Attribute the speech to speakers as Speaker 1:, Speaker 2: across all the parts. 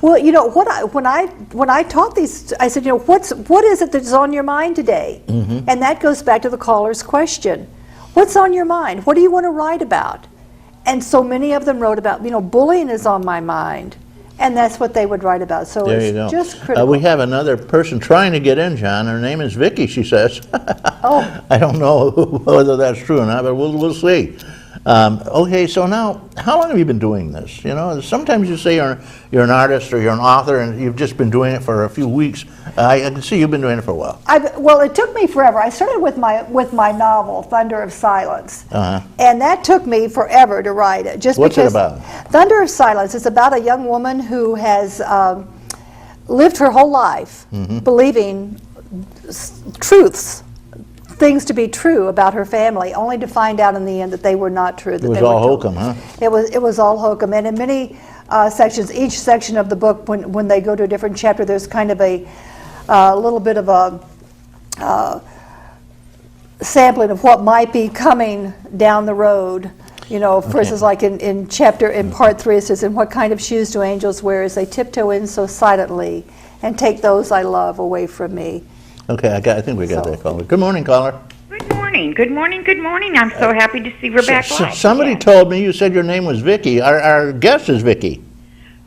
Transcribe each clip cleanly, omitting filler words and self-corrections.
Speaker 1: Well, you know, when I taught these, I said, you know, what is it that's on your mind today? And that goes back to the caller's question. What's on your mind? What do you want to write about? And so many of them wrote about, you know, bullying is on my mind. And that's what they would write about. So
Speaker 2: There you
Speaker 1: it's
Speaker 2: go.
Speaker 1: just critical.
Speaker 2: We have another person trying to get in, John. Her name is Vicki, she says.
Speaker 1: Oh.
Speaker 2: I don't know whether that's true or not, but we'll see. Okay, so now, how long have you been doing this? You know, sometimes you say you're an artist or you're an author and you've just been doing it for a few weeks. I can see you've been doing it for a while.
Speaker 1: Well, it took me forever. I started with my novel, Thunder of Silence. And that took me forever to write it.
Speaker 2: What's it about?
Speaker 1: Thunder of Silence is about a young woman who has lived her whole life believing truths, things to be true about her family, only to find out in the end that they were not true. That
Speaker 2: It was all hokum, huh?
Speaker 1: It was all hokum. And in many sections, each section of the book, when they go to a different chapter, there's kind of a little bit of a sampling of what might be coming down the road. You know, for instance, like in part 3, it says, "In what kind of shoes do angels wear as they tiptoe in so silently and take those I love away from me?"
Speaker 2: Okay, I think we got that caller. Good morning, caller.
Speaker 3: Good morning. Good morning. Good morning. I'm so happy to see Rebecca.
Speaker 2: Somebody told me you said your name was Vicki. Our guest is Vicki.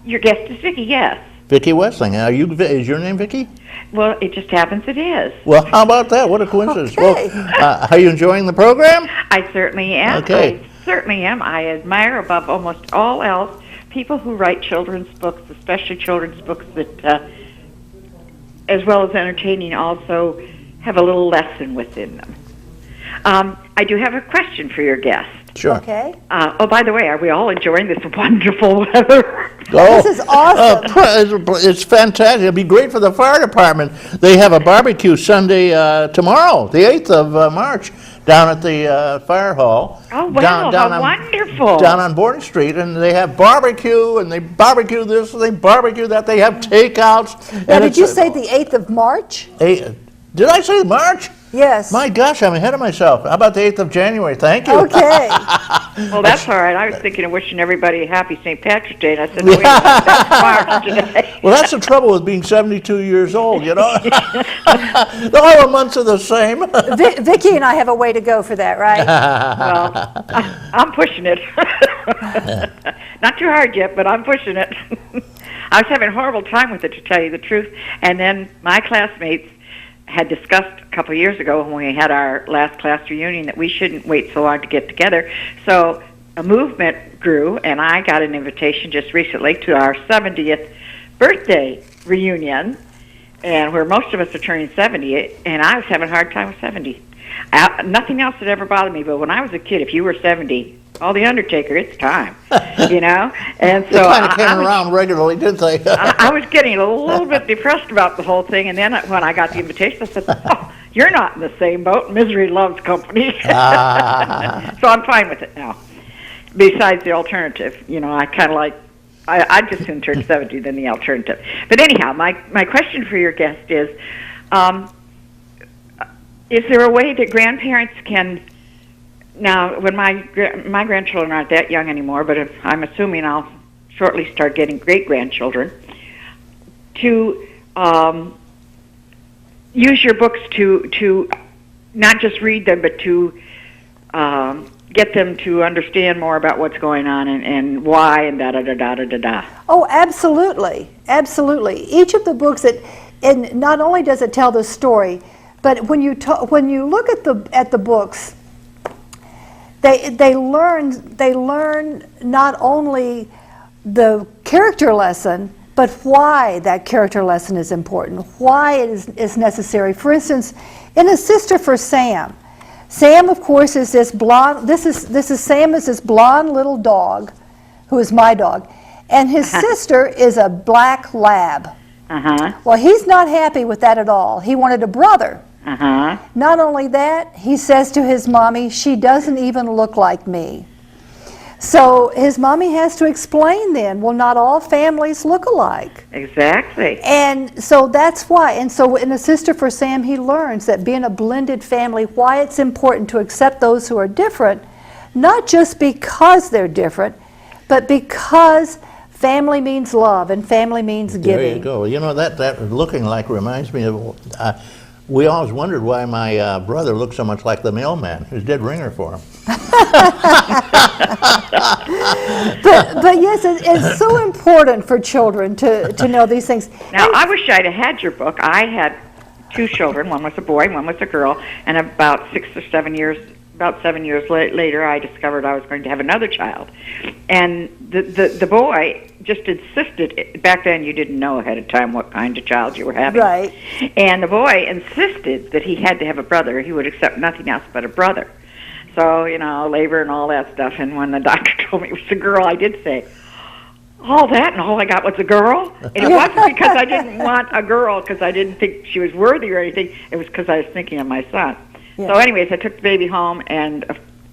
Speaker 3: Your guest is Vicki, yes.
Speaker 2: Vicki Westling. Is your name Vicki?
Speaker 3: Well, it just happens it is.
Speaker 2: Well, how about that? What a coincidence.
Speaker 1: Okay.
Speaker 2: Well, are you enjoying the program?
Speaker 3: I certainly am.
Speaker 2: Okay.
Speaker 3: I certainly am. I admire above almost all else people who write children's books, especially children's books that, as well as entertaining, also have a little lesson within them. I do have a question for your guest.
Speaker 2: Sure.
Speaker 1: Okay.
Speaker 3: Oh, by the way, are we all enjoying this wonderful weather?
Speaker 2: Oh,
Speaker 1: This is awesome.
Speaker 2: it's fantastic. It'll be great for the fire department. They have a barbecue Sunday tomorrow, the 8th of March, down at the fire hall.
Speaker 3: Oh, wow, how wonderful.
Speaker 2: Down on Bourne Street, and they have barbecue, and they barbecue this, and they barbecue that. They have takeouts.
Speaker 1: Now, did you say the 8th of March?
Speaker 2: Did I say March?
Speaker 1: Yes.
Speaker 2: My gosh, I'm ahead of myself. How about the 8th of January? Thank you.
Speaker 1: Okay.
Speaker 3: Well, that's all right. I was thinking of wishing everybody a happy St. Patrick's Day, and I said, no, wait, that's March today.
Speaker 2: Well, that's the trouble with being 72 years old, you know? All the months are the same.
Speaker 1: Vicki and I have a way to go for that, right?
Speaker 3: Well, I'm pushing it. Not too hard yet, but I'm pushing it. I was having a horrible time with it, to tell you the truth, and then my classmates had discussed a couple of years ago when we had our last class reunion that we shouldn't wait so long to get together. So a movement grew, and I got an invitation just recently to our 70th birthday reunion, and where most of us are turning 70, and I was having a hard time with 70. Nothing else had ever bothered me, but when I was a kid, if you were 70, oh, the Undertaker, it's time, you know? And so
Speaker 2: they kind of came around regularly, didn't they?
Speaker 3: I was getting a little bit depressed about the whole thing, and then when I got the invitation, I said, oh, you're not in the same boat. Misery loves company. So I'm fine with it now. Besides the alternative, you know, I kind of like, I'd just soon turn 70 than the alternative. But anyhow, my question for your guest is there a way that grandparents can, now when my grandchildren aren't that young anymore, but I'm assuming I'll shortly start getting great-grandchildren, to use your books to not just read them, but to get them to understand more about what's going on and why and da-da-da-da-da-da-da.
Speaker 1: Oh, absolutely. Absolutely. Each of the books, and not only does it tell the story, but when you look at the books, they learn not only the character lesson, but why that character lesson is important, why it is necessary. For instance, in A Sister for Sam, Sam, of course, is this blonde. Sam is this blonde little dog, who is my dog, and his sister is a black lab. Well, he's not happy with that at all. He wanted a brother. Not only that, he says to his mommy, she doesn't even look like me. So his mommy has to explain then, well, not all families look alike.
Speaker 3: Exactly.
Speaker 1: And so that's why. And so in A Sister for Sam, he learns that being a blended family, why it's important to accept those who are different, not just because they're different, but because family means love and family means giving.
Speaker 2: There you go. You know, that looking like reminds me of, we always wondered why my brother looked so much like the mailman who's dead ringer for him.
Speaker 1: But yes, it's so important for children to know these things.
Speaker 3: Now, I wish I'd have had your book. I had 2 children. One was a boy, one was a girl. And about 7 years later, I discovered I was going to have another child. And the boy just insisted. Back then, you didn't know ahead of time what kind of child you were having.
Speaker 1: Right.
Speaker 3: And the boy insisted that he had to have a brother. He would accept nothing else but a brother. So, you know, labor and all that stuff. And when the doctor told me it was a girl, I did say, all that and all I got was a girl? And it wasn't because I didn't want a girl, because I didn't think she was worthy or anything. It was because I was thinking of my son.
Speaker 1: Yeah.
Speaker 3: So anyways, I took the baby home, and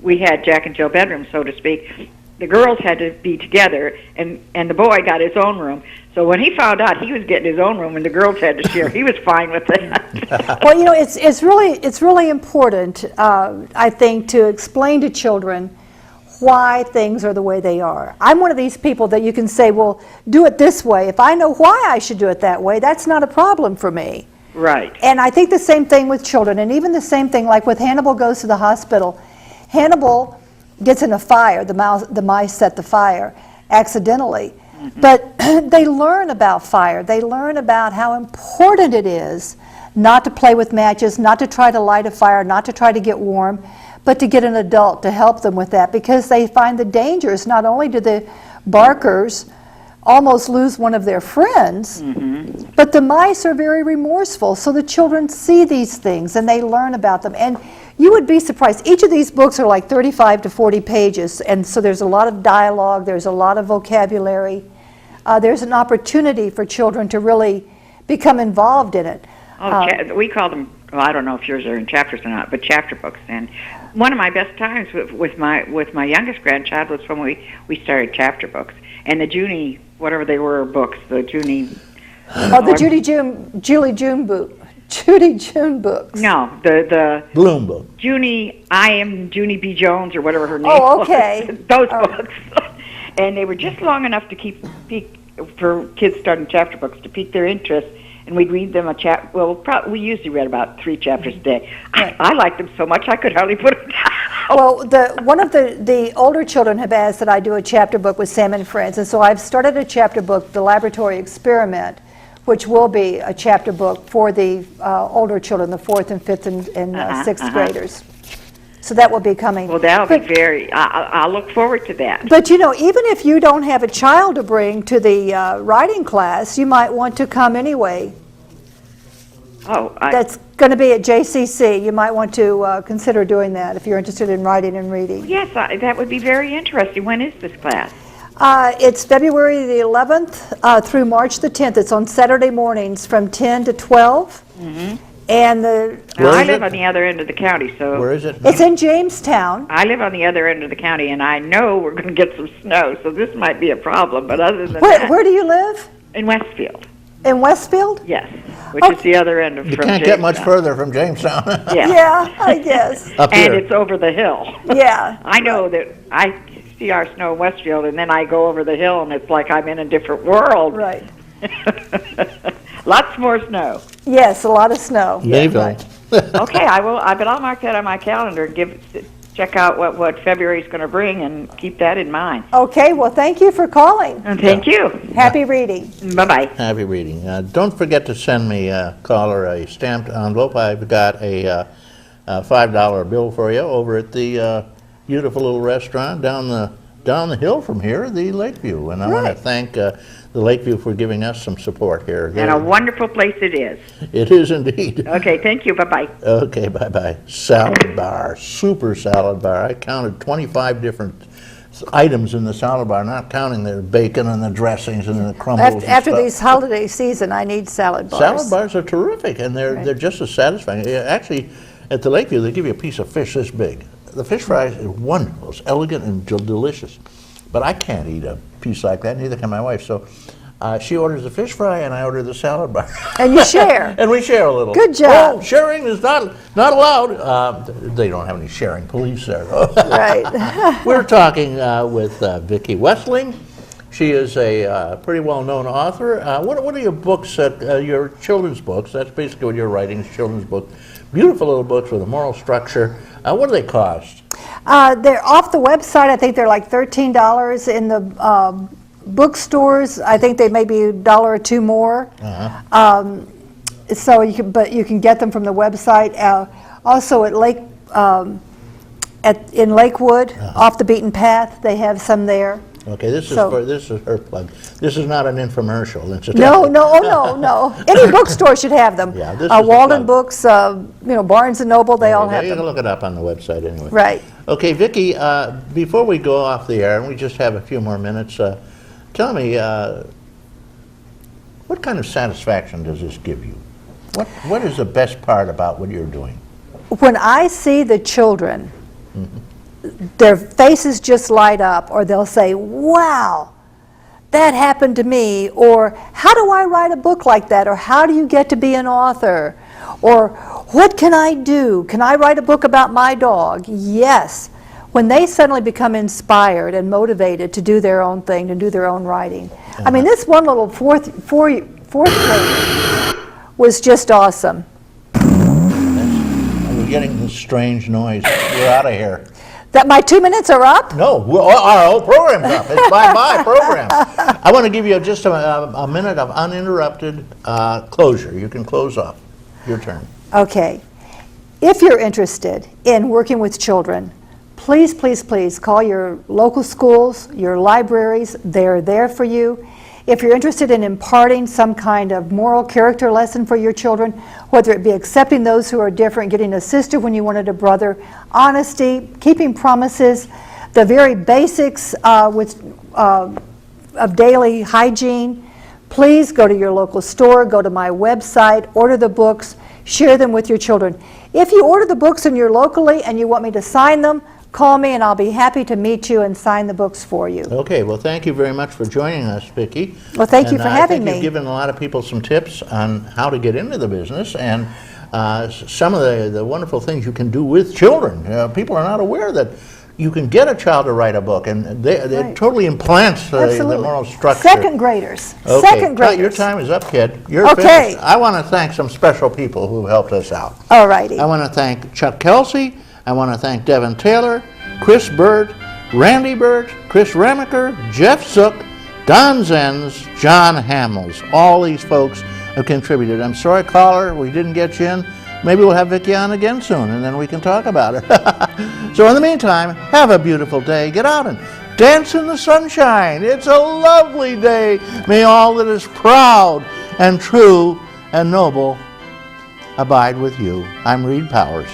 Speaker 3: we had Jack and Jill bedrooms, so to speak. The girls had to be together, and the boy got his own room. So when he found out he was getting his own room and the girls had to share, he was fine with it.
Speaker 1: Well, you know, it's really important, I think, to explain to children why things are the way they are. I'm one of these people that you can say, well, do it this way. If I know why I should do it that way, that's not a problem for me.
Speaker 3: Right.
Speaker 1: And I think the same thing with children, and even the same thing like with Hannibal Goes to the Hospital. Hannibal gets in a fire, the mice set the fire accidentally. Mm-hmm. But they learn about fire. They learn about how important it is not to play with matches, not to try to light a fire, not to try to get warm, but to get an adult to help them with that, because they find the dangers. Not only do the barkers almost lose one of their friends, mm-hmm. but the mice are very remorseful. So the children see these things and they learn about them. And you would be surprised. Each of these books are like 35 to 40 pages, and so there's a lot of dialogue, there's a lot of vocabulary. There's an opportunity for children to really become involved in it.
Speaker 3: We call them, well, I don't know if yours are in chapters or not, but chapter books. And one of my best times with my youngest grandchild was when we started chapter books. And the Junie, whatever they were, books, the Junie...
Speaker 1: the Judy June books.
Speaker 3: No, the
Speaker 2: Bloom book.
Speaker 3: I am Junie B. Jones, or whatever her name
Speaker 1: was. Oh, okay.
Speaker 3: Those books. And they were just long enough to pique for kids starting chapter books, to pique their interest. And we'd read them we usually read about 3 chapters a day. Right. I liked them so much I could hardly put them down.
Speaker 1: Well, one of the older children have asked that I do a chapter book with Sam and Friends, and so I've started a chapter book, The Laboratory Experiment, which will be a chapter book for the older children, the 4th and 5th and 6th graders. So that will be coming.
Speaker 3: Well, that'll be very, I'll look forward to that.
Speaker 1: But you know, even if you don't have a child to bring to the writing class, you might want to come anyway. That's going to be at JCC. You might want to consider doing that if you're interested in writing and reading.
Speaker 3: Yes, that would be very interesting. When is this class?
Speaker 1: It's February the 11th through March the 10th. It's on Saturday mornings from 10 to 12. Mm-hmm. And
Speaker 3: I live on the other end of the county, so...
Speaker 2: Where is it?
Speaker 1: It's in Jamestown.
Speaker 3: I live on the other end of the county, and I know we're going to get some snow, so this might be a problem, but other than that...
Speaker 1: Where do you live?
Speaker 3: In Westfield.
Speaker 1: In Westfield?
Speaker 3: Yes, which is the other end of
Speaker 2: You can't get much further from Jamestown.
Speaker 1: Yeah, I guess.
Speaker 2: Up here.
Speaker 3: And it's over the hill.
Speaker 1: Yeah.
Speaker 3: I know that I see our snow in Westfield, and then I go over the hill, and it's like I'm in a different world.
Speaker 1: Right.
Speaker 3: Lots more snow.
Speaker 1: Yes, a lot of snow.
Speaker 2: Mayville.
Speaker 1: Right.
Speaker 3: Okay, I will. But I'll mark that on my calendar and check out what February's going to bring, and keep that in mind.
Speaker 1: Okay. Well, thank you for calling.
Speaker 3: And thank you.
Speaker 1: Happy reading.
Speaker 3: Bye-bye.
Speaker 2: Happy reading. Don't forget to send me, caller, a stamped envelope. I've got a $5 bill for you over at the beautiful little restaurant down the hill from here, the Lakeview. And I want to thank the Lakeview for giving us some support here.
Speaker 3: And a wonderful place it is.
Speaker 2: It is indeed.
Speaker 3: Okay, thank you. Bye-bye.
Speaker 2: Okay, bye-bye. Salad bar, super salad bar. I counted 25 different items in the salad bar, not counting the bacon and the dressings and the crumbles.
Speaker 1: After these holiday season, I need salad bars.
Speaker 2: Salad bars are terrific, and they're just as satisfying. Actually, at the Lakeview, they give you a piece of fish this big. The fish fry is wonderful. It's elegant and delicious. But I can't eat a piece like that, neither can my wife. So she orders the fish fry, and I order the salad bar.
Speaker 1: And you share.
Speaker 2: And we share a little.
Speaker 1: Good job.
Speaker 2: Oh, sharing is not allowed. They don't have any sharing police there, though.
Speaker 1: Right.
Speaker 2: We're talking with Vicki Westling. She is a pretty well-known author. What are your books, your children's books? That's basically what you're writing, is children's books. Beautiful little books with a moral structure. What do they cost?
Speaker 1: They're off the website. I think they're like $13 in the bookstores. I think they may be $1 or $2 more. So you can get them from the website. Also at in Lakewood, off the beaten path, they have some there.
Speaker 2: Okay, this is her plug. This is not an infomercial.
Speaker 1: No. Any bookstore should have them.
Speaker 2: Yeah, this is
Speaker 1: Walden Books, Barnes and Noble, they all have
Speaker 2: You
Speaker 1: them.
Speaker 2: can look it up on the website anyway.
Speaker 1: Right.
Speaker 2: Okay, Vicki, before we go off the air, and we just have a few more minutes, tell me, what kind of satisfaction does this give you? What is the best part about what you're doing?
Speaker 1: When I see the children, their faces just light up, or they'll say, wow, that happened to me, or how do I write a book like that, or how do you get to be an author, or what can I do? Can I write a book about my dog? Yes. When they suddenly become inspired and motivated to do their own thing, to do their own writing. I mean, this one little fourth grader was just awesome.
Speaker 2: We're getting this strange noise. We're out of here.
Speaker 1: That my 2 minutes are up?
Speaker 2: No, our whole program's up. It's bye-bye program. I want to give you just a minute of uninterrupted closure. You can close off. Your turn.
Speaker 1: Okay. If you're interested in working with children, please, please, please call your local schools, your libraries. They're there for you. If you're interested in imparting some kind of moral character lesson for your children, whether it be accepting those who are different, getting a sister when you wanted a brother, honesty, keeping promises, the very basics of daily hygiene, please go to your local store, go to my website, order the books, share them with your children. If you order the books and you're locally and you want me to sign them, call me and I'll be happy to meet you and sign the books for you.
Speaker 2: Okay, well, thank you very much for joining us, Vicki.
Speaker 1: Well, thank you for having me.
Speaker 2: I think you've given a lot of people some tips on how to get into the business and some of the wonderful things you can do with children. People are not aware that you can get a child to write a book, and it totally implants the moral structure.
Speaker 1: Second graders.
Speaker 2: Okay.
Speaker 1: Second graders.
Speaker 2: Your time is up, kid. You're
Speaker 1: okay.
Speaker 2: Finished. I want to thank some special people who helped us out.
Speaker 1: All righty.
Speaker 2: I want to thank Chuck Kelsey. I want to thank Devin Taylor, Chris Bird, Randy Bird, Chris Remaker, Jeff Zook, Don Zenz, John Hamels. All these folks have contributed. I'm sorry, caller, we didn't get you in. Maybe we'll have Vicki on again soon, and then we can talk about it. So in the meantime, have a beautiful day. Get out and dance in the sunshine. It's a lovely day. May all that is proud and true and noble abide with you. I'm Reed Powers.